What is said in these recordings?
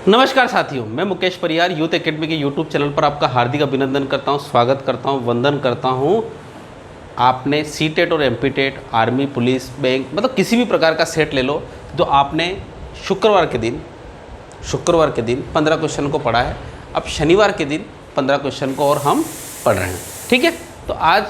नमस्कार साथियों, मैं मुकेश परियार यूथ एकेडमी के यूट्यूब चैनल पर आपका हार्दिक अभिनंदन करता हूं, स्वागत करता हूं, वंदन करता हूं। आपने सीटेट और एमपीटेट, आर्मी, पुलिस, बैंक, मतलब किसी भी प्रकार का सेट ले लो, तो आपने शुक्रवार के दिन 15 क्वेश्चन को पढ़ा है। अब शनिवार के दिन 15 क्वेश्चन को और हम पढ़ रहे हैं, ठीक है। तो आज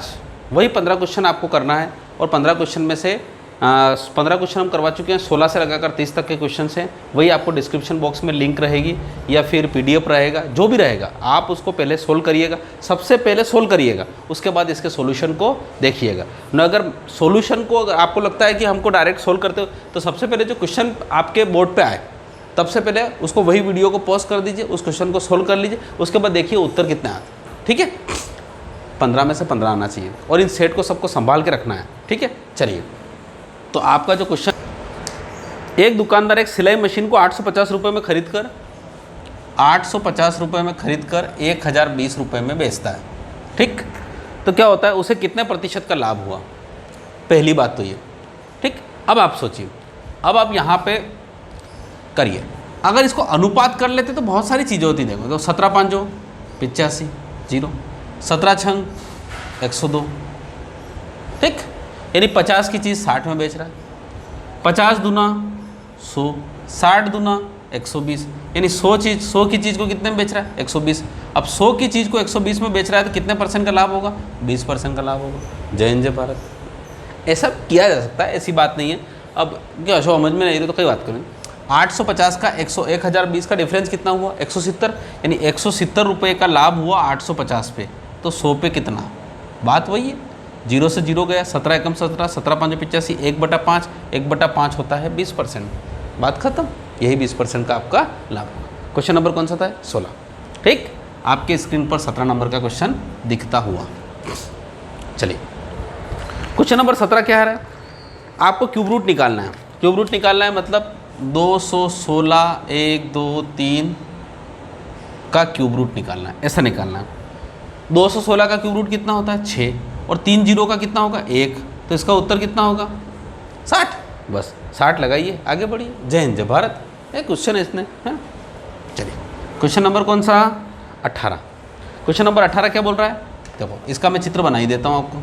वही 15 क्वेश्चन आपको करना है और 15 क्वेश्चन में से 15 क्वेश्चन हम करवा चुके हैं। 16 से लगाकर 30 तक के क्वेश्चन हैं। वही आपको डिस्क्रिप्शन बॉक्स में लिंक रहेगी या फिर पीडीएफ रहेगा, जो भी रहेगा आप उसको पहले सोल्व करिएगा। सबसे पहले सोल्व करिएगा, उसके बाद इसके सॉल्यूशन को देखिएगा न। अगर सॉल्यूशन को अगर आपको लगता है कि हमको डायरेक्ट सोल्व करते हो, तो सबसे पहले जो क्वेश्चन आपके बोर्ड पर आए तब से पहले उसको वही वीडियो को पॉज कर दीजिए, उस क्वेश्चन को सोल्व कर लीजिए, उसके बाद देखिए उत्तर कितने आते, ठीक है। 15 में से 15 आना चाहिए और इन सेट को सबको संभाल के रखना है, ठीक है। चलिए, तो आपका जो क्वेश्चन, एक दुकानदार एक सिलाई मशीन को 850 रुपये में खरीद कर 1020 रुपये में बेचता है, ठीक। तो क्या होता है, उसे कितने प्रतिशत का लाभ हुआ? पहली बात तो ये, ठीक। अब आप सोचिए, अब आप यहाँ पे करिए। अगर इसको अनुपात कर लेते तो बहुत सारी चीज़ें होती। देखो तो 17 5 85 0, 17 6 102, ठीक। यानी 50 की चीज़ 60 में बेच रहा है। 50 दूना 100, 60 दूना 120, यानी 100 की चीज़ को कितने में बेच रहा है? 120। अब 100 की चीज़ को 120 में बेच रहा है तो कितने % का लाभ होगा? 20% का लाभ होगा। जय हिंद, जय भारत। ऐसा किया जा सकता है, ऐसी बात नहीं है। अब क्या समझ में नहीं रही तो कई बात करें। 850 का 1020 का डिफरेंस कितना हुआ? 170, यानी 170 रुपये का लाभ हुआ 850 पे। तो 100 पे कितना? बात वही है, 0 से 0 गया, 17 एकम 17, 17 5 85, 1/5, 1/5 होता है 20%। बात खत्म। यही 20% का आपका लाभ होगा। क्वेश्चन नंबर कौन सा था? 16, ठीक। आपके स्क्रीन पर 17 नंबर का क्वेश्चन दिखता हुआ। चलिए, क्वेश्चन नंबर 17 क्या है? आपको क्यूब रूट निकालना है। क्यूब रूट निकालना है मतलब 216 1 2 3 का क्यूब रूट निकालना है, ऐसा निकालना है। 216 का क्यूब रूट कितना होता है? 6, और 3 जीरो का कितना होगा? 1। तो इसका उत्तर कितना होगा? 60। बस 60 लगाइए, आगे बढ़िए। जय हिंद, जय भारत। एक क्वेश्चन है इसने, है। चलिए, क्वेश्चन नंबर कौन सा? 18। क्वेश्चन नंबर 18 क्या बोल रहा है? देखो, इसका मैं चित्र बना ही देता हूँ आपको,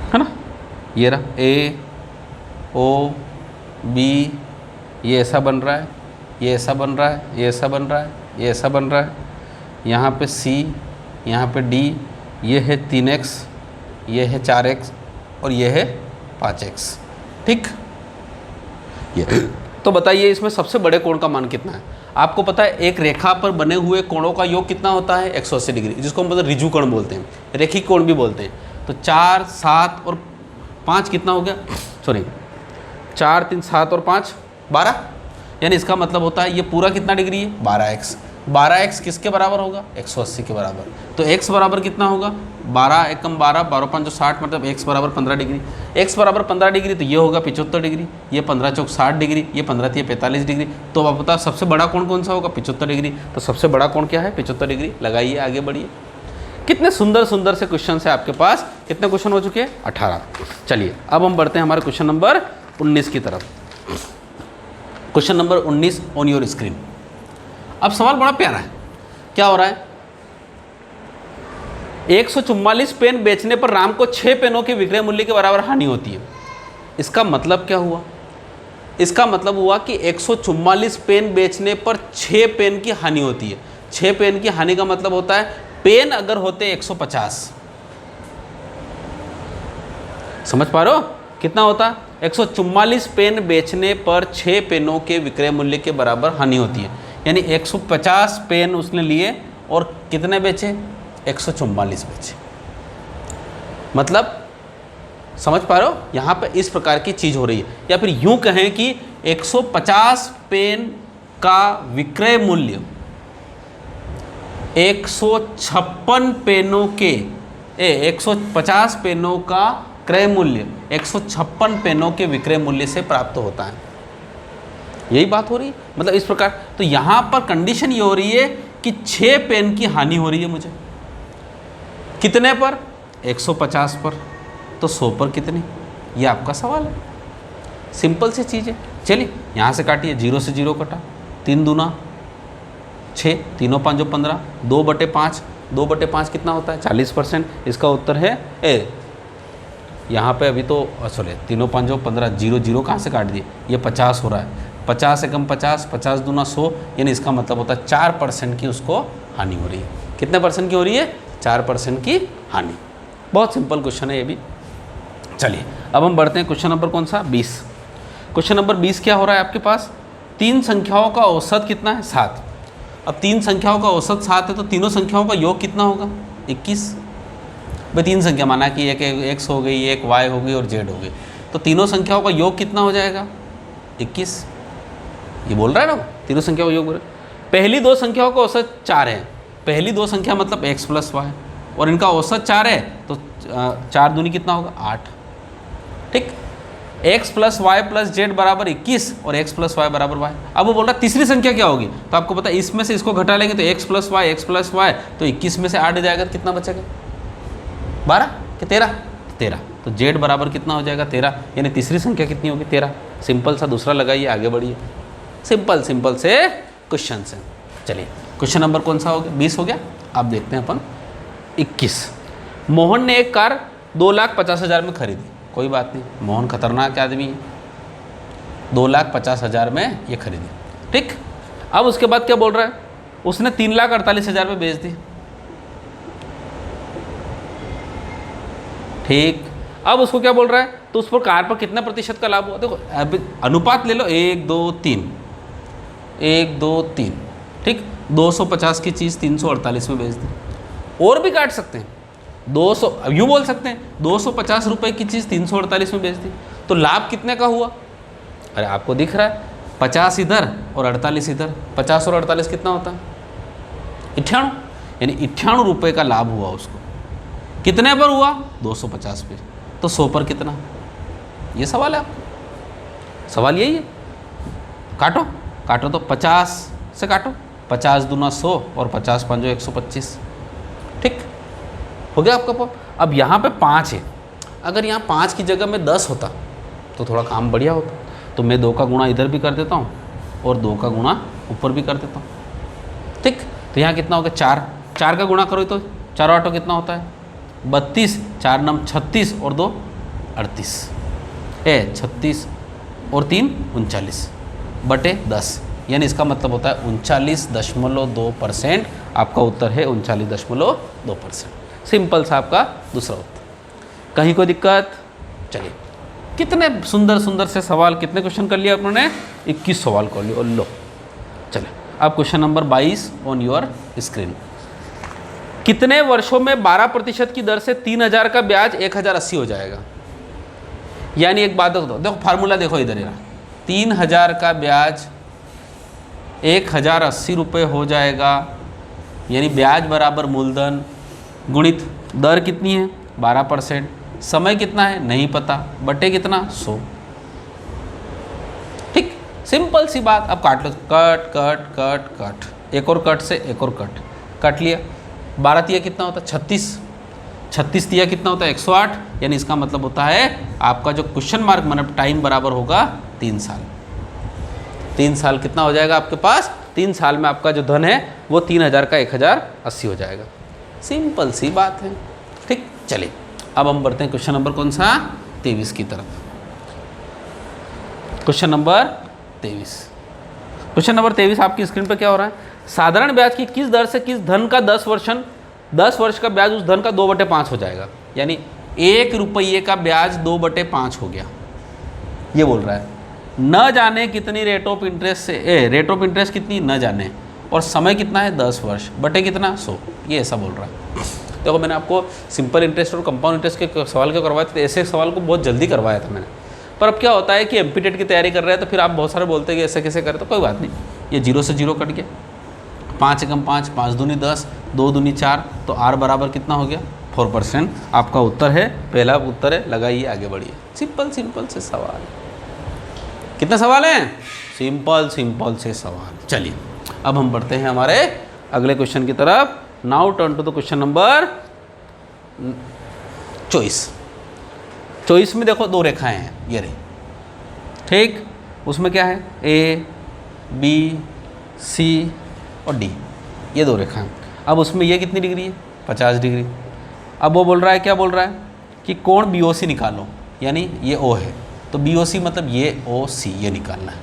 है ना। ये रहा A O B, ये ऐसा बन रहा है, ये ऐसा बन रहा है, ये ऐसा बन रहा है, ये ऐसा बन रहा है। यहाँ पे C, यहाँ पे D, ये है 3x, ये है 4x और ये है 5x, ठीक। ये तो बताइए इसमें सबसे बड़े कोण का मान कितना है? आपको पता है एक रेखा पर बने हुए कोणों का योग कितना होता है? 180 डिग्री, जिसको हम मतलब रिजु कोण बोलते हैं, रेखिक कोण भी बोलते हैं। तो 4 7 और 5 कितना हो गया? सॉरी, 4 3 7 और 5 12, यानी इसका मतलब होता है ये पूरा कितना डिग्री है? 12x। 12x किसके बराबर होगा? 180 के बराबर। तो x बराबर कितना होगा? 12 एकम 12, 12 5 60, मतलब x बराबर 15 डिग्री। x बराबर 15 डिग्री तो ये होगा 75 डिग्री, ये 15 चौक 60 डिग्री, ये 15 3 45 डिग्री। तो आप बताओ सबसे बड़ा कोण कौन सा होगा? 75 डिग्री। तो सबसे बड़ा कोण क्या है? 75 डिग्री। लगाइए, आगे बढ़िए। कितने सुंदर सुंदर से क्वेश्चन है आपके पास। कितने क्वेश्चन हो चुके हैं? 18। चलिए, अब हम बढ़ते हैं हमारे क्वेश्चन नंबर 19 की तरफ। Question number 19 on your screen. अब सवाल बड़ा प्यारा है। क्या हो रहा है? 144 पेन बेचने पर राम को 6 पेनों के विक्रय मूल्य के बराबर हानि होती है। इसका मतलब क्या हुआ? इसका मतलब हुआ कि 144 पेन बेचने पर 6 पेन की हानि होती है। 6 पेन की हानि का मतलब होता है, पेन अगर होते 150, समझ पा रहे हो कितना होता? 144 पेन बेचने पर 6 पेनों के विक्रय मूल्य के बराबर हानि होती है। यानी 150 पेन उसने लिए और कितने बेचे? 144 बेचे। मतलब समझ पा रहे हो? यहाँ पे इस प्रकार की चीज़ हो रही है। या फिर यूँ कहें कि 150 पेन का विक्रय मूल्य 156 पेनों के 150 पेनों का क्रय मूल्य 156 पेनों के विक्रय मूल्य से प्राप्त होता है। यही बात हो रही है, मतलब इस प्रकार। तो यहाँ पर कंडीशन ये हो रही है कि 6 पेन की हानि हो रही है मुझे। कितने पर? 150 पर। तो 100 पर कितनी? ये आपका सवाल है। सिंपल सी चीज़ है। चलिए यहाँ से काटिए, 0 से 0 कटा, 3 दूना 6, तीनों 5 15, 2/5, 2/5 कितना होता है 40%। इसका उत्तर है ए। यहाँ पे अभी तो सॉरी, तीनों 5 15, 0 0 कहाँ से काट दिए, ये 50 हो रहा है, 50 एकम 50, 50 दूना 100, यानी इसका मतलब होता है 4% की उसको हानि हो रही है। कितने परसेंट की हो रही है, 4% की हानि। बहुत सिंपल क्वेश्चन है ये भी। चलिए अब हम बढ़ते हैं क्वेश्चन नंबर कौन सा 20। क्वेश्चन नंबर 20 क्या हो रहा है आपके पास, 3 संख्याओं का औसत कितना है 7। अब 3 संख्याओं का औसत 7 है तो तीनों संख्याओं का योग कितना होगा 21। भाई 3 संख्या माना कि एक x हो गई, एक y हो गई और z हो गई, तो तीनों संख्याओं का योग कितना हो जाएगा 21। ये बोल रहा है ना, तीनों संख्याओं का योग बोल रहा है। पहली 2 संख्याओं का औसत 4 है, पहली 2 संख्या मतलब x + y, और इनका औसत 4 है तो 4 दूनी कितना होगा 8। ठीक, x + y + z बराबर 21 और x + y बराबर y। अब वो बोल रहा है तीसरी संख्या क्या होगी, तो आपको पता है इसमें से इसको घटा लेंगे तो x + y तो 21 में से 8 जाएगा तो कितना बचेगा 12 कि 13, 13। तो z बराबर कितना हो जाएगा 13, यानी तीसरी संख्या कितनी होगी 13। सिंपल सा दूसरा लगाइए, आगे बढ़िए। सिंपल सिंपल से क्वेश्चन से। चलिए क्वेश्चन नंबर कौन सा हो गया 20 हो गया। आप देखते हैं अपन 21। मोहन ने एक कार 2,50,000 में खरीदी। कोई बात नहीं, मोहन खतरनाक आदमी है, 2,50,000 में ये खरीदी। ठीक, अब उसके बाद क्या बोल रहा है, उसने 3,48,000 में बेच दी। ठीक, अब उसको क्या बोल रहा है, तो उस पर कार पर कितना प्रतिशत का लाभ हुआ। देखो अभी अनुपात ले लो 1 2 3, 1 2 3। ठीक, 250 की चीज़ 348 में बेच दी। और भी काट सकते हैं 200, अब यूँ बोल सकते हैं 250 रुपये की चीज़ 348 में बेच दी, तो लाभ कितने का हुआ। अरे आपको दिख रहा है 50 इधर और 48 इधर, 50 और 48 कितना होता है 98, यानी 98 रुपये का लाभ हुआ उसको। कितने पर हुआ 250 पे, तो 100 पर कितना, ये सवाल है आपको, सवाल यही है। काटो काटो तो 50 से काटो, 50 दूना 100 और 50 5 125। ठीक, हो गया आपका पाप। अब यहाँ पे 5 है, अगर यहाँ 5 की जगह में 10 होता तो थोड़ा काम बढ़िया होता। तो मैं 2 का गुणा इधर भी कर देता हूँ और 2 का गुणा ऊपर भी कर देता हूँ। ठीक, तो यहाँ कितना हो गया 4, 4 का गुणा करो तो 4 8 कितना होता है 32, 4 9 36 और 2 38, 36 और 3 39 बटे 10, यानी इसका मतलब होता है 39.2%। आपका उत्तर है 39.2%। सिंपल सा आपका दूसरा उत्तर। कहीं कोई दिक्कत। चलिए कितने सुंदर सुंदर से सवाल, कितने क्वेश्चन कर लिया आपने 21 सवाल कर लिया। लो चलिए अब question number 22 on your screen. कितने वर्षों में 12% की दर से 3,000 का ब्याज 1,080 हो जाएगा। यानी एक बात देखो फार्मूला देखो इधर, 3,000 का ब्याज 1,080 रुपये हो जाएगा, यानी ब्याज बराबर मूलधन गुणित दर कितनी है 12%, समय कितना है नहीं पता, बटे कितना 100। ठीक, सिंपल सी बात। अब काट लो, कट कट कट कट, एक और कट से एक और कट, काट लिया। 12 तिया कितना होता है 36, 36 तिया कितना होता है 108, यानी इसका मतलब होता है आपका जो क्वेश्चन मार्क मतलब टाइम बराबर होगा 3 साल। 3 साल कितना हो जाएगा आपके पास, 3 साल में आपका जो धन है वो 3,000 का 1,080 हो जाएगा। सिंपल सी बात है। ठीक, चलिए अब हम बढ़ते हैं क्वेश्चन नंबर कौन सा 23 की तरफ। Question number 23। क्वेश्चन नंबर 23 आपकी स्क्रीन पर क्या हो रहा है, साधारण ब्याज की किस दर से किस धन का 10 वर्ष का ब्याज उस धन का 2/5 हो जाएगा। यानी 1 रुपये का ब्याज 2/5 हो गया, ये बोल रहा है। न जाने कितनी रेट ऑफ इंटरेस्ट से रेट ऑफ इंटरेस्ट कितनी न जाने, और समय कितना है 10 वर्ष, बटे कितना 100, ये ऐसा बोल रहा है। देखो मैंने आपको सिंपल इंटरेस्ट और कंपाउंड इंटरेस्ट के सवाल क्यों करवाए थे, ऐसे सवाल को बहुत जल्दी करवाया था मैंने। पर अब क्या होता है कि एमपी टेट की तैयारी कर रहे हैं तो फिर आप बहुत सारे बोलते हैं कि ऐसे कैसे करें, तो कोई बात नहीं, ये 0 से 0 कट गया, 5 एकम 5, 5 दूनी 10, 2 दूनी 4, तो R बराबर कितना हो गया 4%। आपका उत्तर है, पहला उत्तर है, लगाइए आगे बढ़िए। सिंपल सिंपल से सवाल। कितने सवाल हैं, सिंपल सिंपल से सवाल। चलिए अब हम बढ़ते हैं हमारे अगले क्वेश्चन की तरफ। Now turn to the question number 24। 24 में देखो 2 रेखाएं हैं, ये रही। ठीक, उसमें क्या है A B सी और डी, ये दो रेखाएं। अब उसमें ये कितनी डिग्री है? 50 डिग्री। अब वो बोल रहा है, क्या बोल रहा है कि कोण BOC निकालो, यानी ये O है तो BOC मतलब ये OC, ये निकालना है।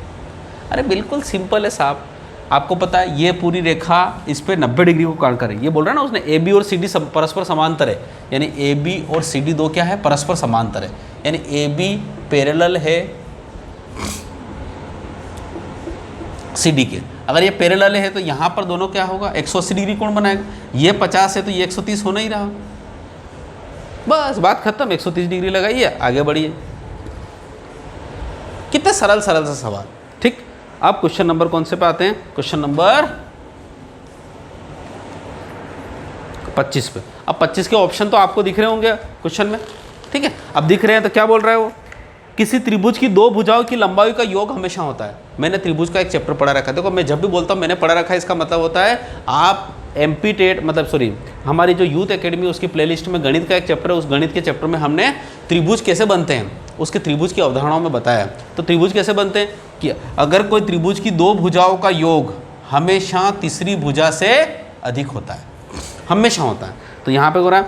अरे बिल्कुल सिंपल है साहब, आपको पता है ये पूरी रेखा इस पे 90 डिग्री को काट करे। ये बोल रहा है ना उसने AB और CD परस्पर समांतर है, यानी AB और CD दो क्या है? परस्पर समांतर है, यानी AB पैरेलल है CD के। अगर ये पैरेलल है तो यहाँ पर दोनों क्या होगा? 180 डिग्री कोण बनाएगा। ये 50 है तो ये 130 होना ही रहा, बस बात खत्म। 130 डिग्री लगाइए, आगे बढ़िए। कितने सरल सरल सा सवाल, ठीक। अब क्वेश्चन नंबर कौन से पे आते हैं? क्वेश्चन नंबर 25 पे। अब 25 के ऑप्शन तो आपको दिख रहे होंगे क्वेश्चन में, ठीक है। अब दिख रहे हैं तो क्या बोल रहा है वो? किसी त्रिभुज की दो भुजाओं की लंबाई का योग हमेशा होता है। मैंने त्रिभुज का एक चैप्टर पढ़ा रखा है। देखो मैं जब भी बोलता हूँ मैंने पढ़ा रखा है, इसका मतलब होता है आप MP टेट मतलब सॉरी हमारी जो यूथ एकेडमी उसकी प्लेलिस्ट में गणित का एक चैप्टर है, उस गणित के चैप्टर में हमने त्रिभुज कैसे बनते हैं उसके त्रिभुज की अवधारणाओं में बताया। तो त्रिभुज कैसे बनते हैं कि अगर कोई त्रिभुज की दो भुजाओं का योग हमेशा तीसरी भुजा से अधिक होता है, हमेशा होता है। तो यहाँ पे हो रहा है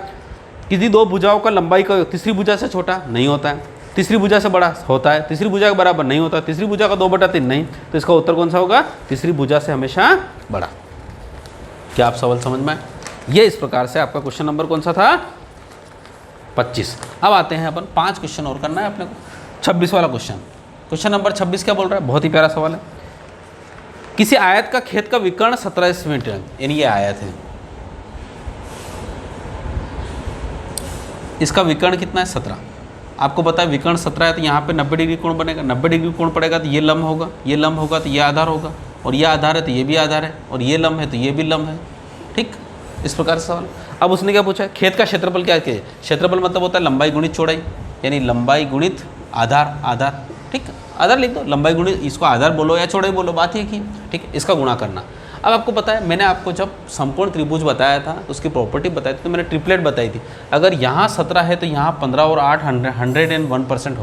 किसी दो भुजाओं का लंबाई का योग तीसरी भुजा से छोटा नहीं होता है, तीसरी भुजा से बड़ा होता है, तीसरी भुजा के बराबर नहीं होता, तीसरी भुजा का 2/3 नहीं। तो इसका उत्तर कौन सा होगा? तीसरी भुजा से हमेशा बड़ा। क्या आप सवाल समझ में आए? ये इस प्रकार से आपका क्वेश्चन नंबर कौन सा था? 25। अब आते हैं अपन 5 क्वेश्चन और करना है अपने को। 26 वाला क्वेश्चन, क्वेश्चन नंबर 26 क्या बोल रहा है? बहुत ही प्यारा सवाल है। किसी आयत का खेत का विकर्ण 17 सेंटीमीटर है, यानी ये आयत है, इसका विकर्ण कितना है? 17। आपको पता है विकर्ण 17 है तो यहाँ पे 90 डिग्री कोण बनेगा। 90 डिग्री कोण पड़ेगा तो ये लंब होगा, ये लंब होगा तो ये आधार होगा, और ये आधार है तो ये भी आधार है, और ये लंब है तो ये भी लंब है, ठीक। इस प्रकार से सवाल। अब उसने क्या पूछा? खेत का क्षेत्रफल क्या है? क्षेत्रफल मतलब होता है लंबाई गुणित चौड़ाई, यानी लंबाई गुणित आधार, आधार, ठीक। आधार लिख दो, लंबाई गुणित, इसको आधार बोलो या चौड़ाई बोलो, बात ही की, ठीक। इसका गुणा करना। अब आपको पता है मैंने आपको जब समकोण त्रिभुज बताया था उसकी प्रॉपर्टी बताई थी तो मैंने ट्रिपलेट बताई थी। अगर यहाँ 17 है तो यहाँ 15 और 8 101%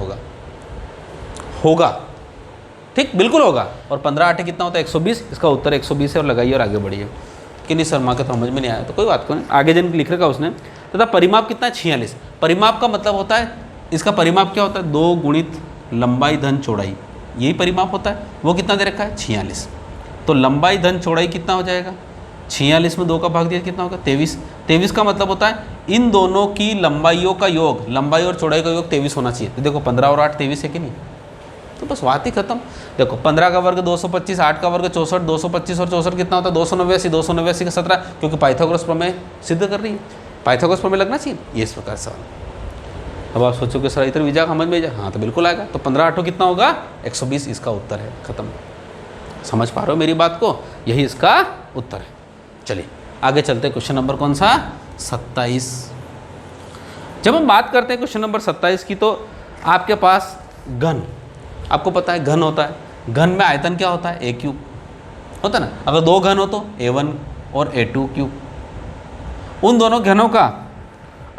होगा, ठीक, बिल्कुल होगा। और 15 8 कितना होता है? 120। इसका उत्तर 120 है, और लगाइए और आगे बढ़िए। कि नहीं शर्मा के समझ में नहीं आया तो कोई बात नहीं, आगे जन लिख रखा उसने। तथा परिमाप कितना है? 46। परिमाप का मतलब होता है, इसका परिमाप क्या होता है? 2 गुणित लंबाई धन चौड़ाई, यही परिमाप होता है। वो कितना दे रखा है? 46। तो लंबाई धन चौड़ाई कितना हो जाएगा? 46 में 2 का भाग दिया कितना होगा? 23। 23 का मतलब होता है इन दोनों की लंबाइयों का योग, लंबाई और चौड़ाई का योग 23 होना चाहिए। तो देखो 15 और 8 23 है कि नहीं? तो बस बात ही खत्म। देखो 15 का वर्ग 225, 8 का वर्ग 64, 225 और 64 कितना होता है? 289, 289 का 17, क्योंकि पाइथागोरस प्रमेय सिद्ध कर रही है। पाइथागोरस प्रमेय लगना चाहिए, ये इस प्रकार से। अब आप सोचो कि सर इधर भी जा समझ में जा, हाँ तो बिल्कुल आएगा। तो 15 8 कितना होगा? 120, इसका उत्तर है, खत्म। समझ पा रहे हो मेरी बात को? यही इसका उत्तर है। चलिए आगे चलते हैं। क्वेश्चन नंबर कौन सा? 27। जब हम बात करते हैं क्वेश्चन नंबर 27 की, तो आपके पास घन, आपको पता है घन होता है। घन में आयतन क्या होता है? A क्यूब होता है ना। अगर 2 घन हो तो A1 और A2 क्यूब। उन दोनों घनों का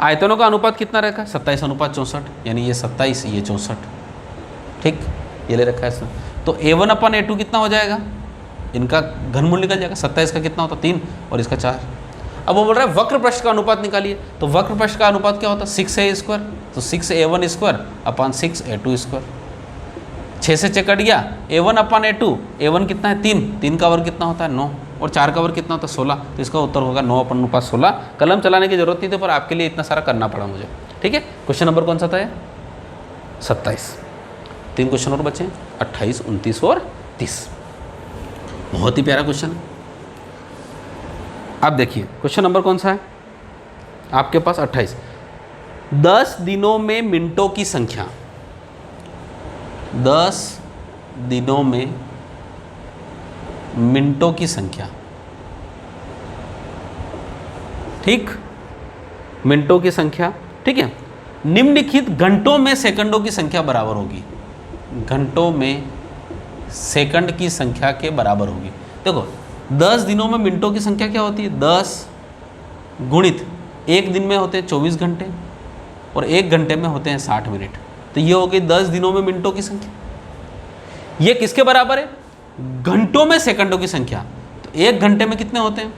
आयतनों का अनुपात कितना रखा है? 27:64, यानी ये 27 ये 64, ठीक, ये ले रखा है इसमें। तो A1/A2 कितना हो जाएगा? इनका घनमूल निकल जाएगा। 27 का कितना होता है? 3, और इसका 4। अब वो बोल रहा है वक्र पृष्ठ का अनुपात निकालिए। तो वक्र पृष्ठ का अनुपात क्या होता है? 6A², तो 6A1²/6A2²। 6 से 6 कट गया। A1/A2, A1 कितना है? 3, 3 का वर्ग कितना होता है? 9, और 4 का वर्ग कितना होता है? 16। तो इसका उत्तर होगा 9/16। कलम चलाने की जरूरत नहीं थी, पर आपके लिए इतना सारा करना पड़ा मुझे, ठीक है। क्वेश्चन नंबर कौन सा था? 27। 3 क्वेश्चन और बचे, 28, 29 और 30। बहुत ही प्यारा क्वेश्चन है। अब देखिए क्वेश्चन नंबर कौन सा है आपके पास? 28। 10 दिनों में मिनटों की संख्या, 10 दिनों में मिनटों की संख्या, ठीक, मिनटों की संख्या, ठीक है, निम्नलिखित घंटों में सेकंडों की संख्या बराबर होगी। घंटों में सेकंड की संख्या के बराबर होगी। देखो 10 दिनों में मिनटों की संख्या क्या होती है? 10 गुणित एक दिन में होते हैं 24 घंटे, और 1 घंटे में होते हैं 60 मिनट। तो ये हो गई 10 दिनों में मिनटों की संख्या। ये किसके बराबर है? घंटों में सेकंडों की संख्या, तो 1 घंटे में कितने होते हैं?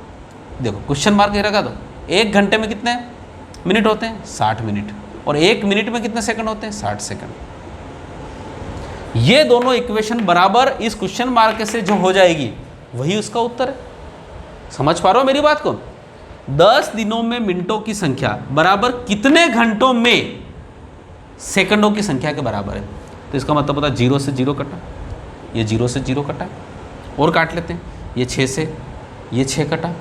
देखो क्वेश्चन मार्क ये लगा दो, 1 घंटे में कितने मिनट होते हैं? 60 मिनट। और 1 मिनट में कितने सेकंड होते हैं? 60 सेकंड। ये दोनों इक्वेशन बराबर इस क्वेश्चन मार्क से जो हो जाएगी वही उसका उत्तर है। समझ पा रहे हो मेरी बात को? 10 दिनों में मिनटों की संख्या बराबर कितने घंटों में सेकंडों की संख्या के बराबर है? तो इसका मतलब होता है 0 से 0 कटा, ये 0 से 0 कटा, और काट लेते हैं, ये 6 से ये 6 कटा।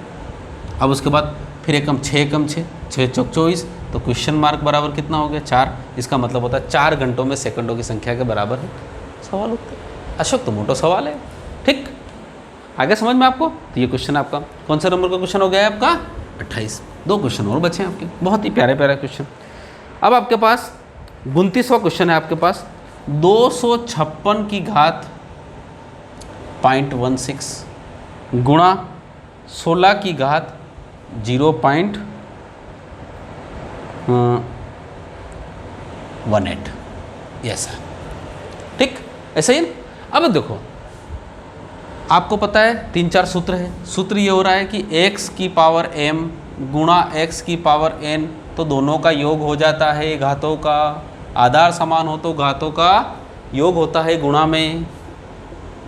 अब उसके बाद फिर एक कम 6 कम 6, 6 चौक 24, तो क्वेश्चन मार्क बराबर कितना हो गया? 4। इसका मतलब होता है 4 घंटों में सेकंडों की संख्या के बराबर है। सवाल उत्तर। अशोक तो मोटो सवाल है, ठीक? आगे समझ में आपको? तो ये क्वेश्चन आपका कौन सा नंबर का क्वेश्चन हो गया है? आपका 28। 2 क्वेश्चन और बचे हैं आपके, बहुत ही प्यारे प्यारे क्वेश्चन। अब आपके पास 29वां क्वेश्चन है आपके पास, 256 की घात 0.16 गुणा 16 की घात 0.18, ऐसा, ठीक? ऐसा ही। अब देखो आपको पता है 3-4 सूत्र है। सूत्र ये हो रहा है कि x की पावर m गुणा x की पावर n, तो दोनों का योग हो जाता है घातों का। आधार समान हो तो घातों का योग होता है गुणा में,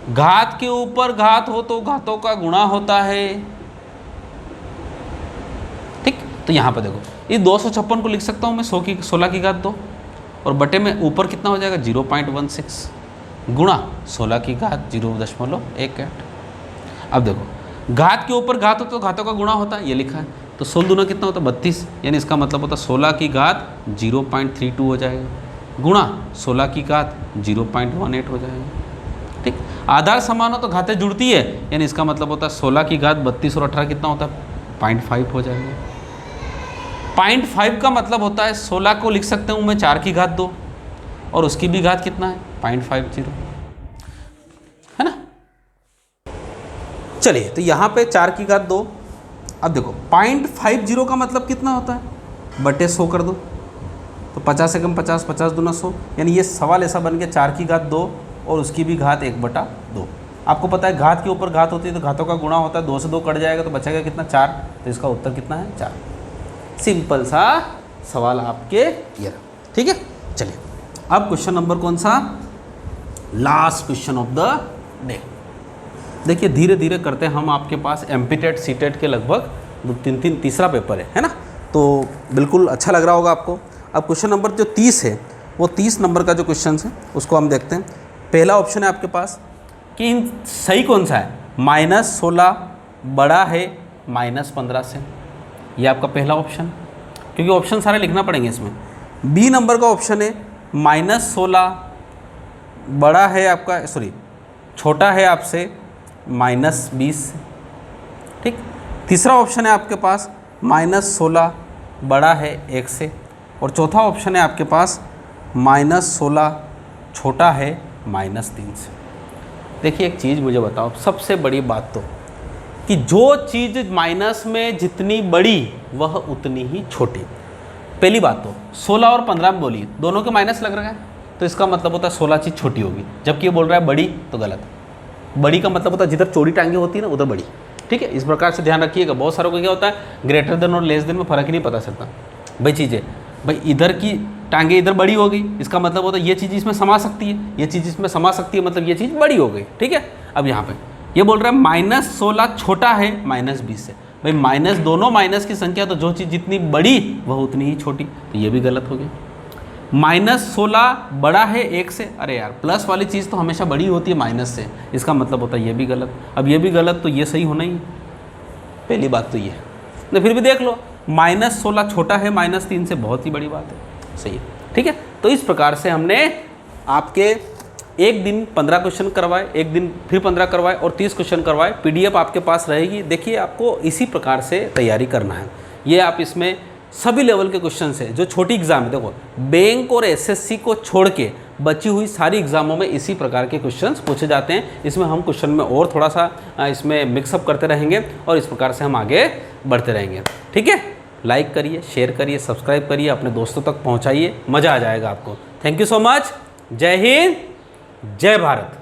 घात के ऊपर घात हो तो घातों का गुणा होता है, ठीक? तो यहाँ पर देखो इस 256 को लिख सकता हूँ मैं 16 की घात 2, और बटे में ऊपर कितना हो जाएगा? 0.16 गुणा 16 की घात 0.18। अब देखो घात के ऊपर घात हो तो घातों का गुणा होता है, ये लिखा है, तो 16 दूना कितना होता है? 32, यानी इसका मतलब होता है 16 की घात 0.32 हो जाएगा, गुणा 16 की घात 0.18 हो जाएगा, ठीक? आधार समान हो तो घातें जुड़ती है, यानी इसका मतलब होता है 16 की घात 32 और 18 कितना होता है? 0.5 हो जाएगा। 0.5 का मतलब होता है 16 को लिख सकते हूँ मैं 4 की घात 2, और उसकी भी घात कितना है? 0.50, है ना? चलिए, तो यहाँ पे 4 की घात 2। अब देखो 0.50 का मतलब कितना होता है? बटे 100 कर दो, तो 50 से कम 50, 50 दूना 100, यानी ये सवाल ऐसा बन गया 4 की घात 2 और उसकी भी घात 1/2। आपको पता है घात के ऊपर घात होती है तो घातों का गुणा होता है, 2 से 2 कट जाएगा तो बचेगा कितना? 4। तो इसका उत्तर कितना है? 4। सिंपल सा सवाल आपके ये, ठीक है? चलिए अब क्वेश्चन नंबर कौन सा? Last question of the day. देखिए धीरे धीरे करते हम आपके पास एमपीटेट सीटेट के लगभग 2-3 तीसरा पेपर है ना? तो बिल्कुल अच्छा लग रहा होगा आपको। अब क्वेश्चन नंबर जो 30 है, वो 30 नंबर का जो क्वेश्चन है उसको हम देखते हैं। पहला ऑप्शन है आपके पास कि सही कौन सा है? -16 बड़ा है -15 से, ये आपका पहला ऑप्शन, क्योंकि ऑप्शन सारे लिखना पड़ेंगे इसमें। बी नंबर का ऑप्शन है -16 बड़ा है आपका, सॉरी छोटा है आपसे -20 से, ठीक? तीसरा ऑप्शन है आपके पास -16 बड़ा है 1 से, और चौथा ऑप्शन है आपके पास -16 छोटा है -3 से। देखिए एक चीज़ मुझे बताओ, सबसे बड़ी बात तो कि जो चीज़ माइनस में जितनी बड़ी वह उतनी ही छोटी। पहली बात तो 16 और 15 में बोली, दोनों के माइनस लग रहा है, तो इसका मतलब होता है 16 चीज़ छोटी होगी, जबकि ये बोल रहा है बड़ी, तो गलत। बड़ी का मतलब होता है जिधर चौड़ी टांगे होती है ना उधर बड़ी, ठीक है? इस प्रकार से ध्यान रखिएगा। बहुत सारों को क्या होता है ग्रेटर देन और लेस देन में फ़र्क ही नहीं पता चलता। भाई चीज़ें, भाई इधर की टांगे इधर बड़ी हो गई, इसका मतलब होता है ये चीज़ इसमें समा सकती है, ये चीज़ इसमें समा सकती है, मतलब ये चीज़ बड़ी हो गई, ठीक है? अब यहाँ पे ये बोल रहा है -16 छोटा है -20 से। भाई माइनस, दोनों माइनस की संख्या, तो जो चीज़ जितनी बड़ी वह उतनी ही छोटी, तो ये भी गलत हो गया। -16 बड़ा है 1 से, अरे यार प्लस वाली चीज़ तो हमेशा बड़ी होती है माइनस से, इसका मतलब होता है ये भी गलत। अब ये भी गलत, तो ये सही होना ही। पहली बात तो ये है, तो फिर भी देख लो -16 छोटा है -3 से, बहुत ही बड़ी बात है, सही है, ठीक है? तो इस प्रकार से हमने आपके एक दिन 15 क्वेश्चन करवाए, एक दिन फिर 15 करवाए और 30 क्वेश्चन करवाए। पीडीएफ आपके पास रहेगी। देखिए आपको इसी प्रकार से तैयारी करना है। ये आप इसमें सभी लेवल के क्वेश्चन है, जो छोटी एग्जाम है, देखो बैंक और एसएससी को छोड़ के बची हुई सारी एग्जामों में इसी प्रकार के क्वेश्चंस पूछे जाते हैं। इसमें हम क्वेश्चन में और थोड़ा सा इसमें मिक्सअप करते रहेंगे और इस प्रकार से हम आगे बढ़ते रहेंगे, ठीक है? लाइक करिए, शेयर करिए, सब्सक्राइब करिए, अपने दोस्तों तक पहुंचाइए, मज़ा आ जाएगा आपको। Thank you so much. जय हिंद, जय भारत।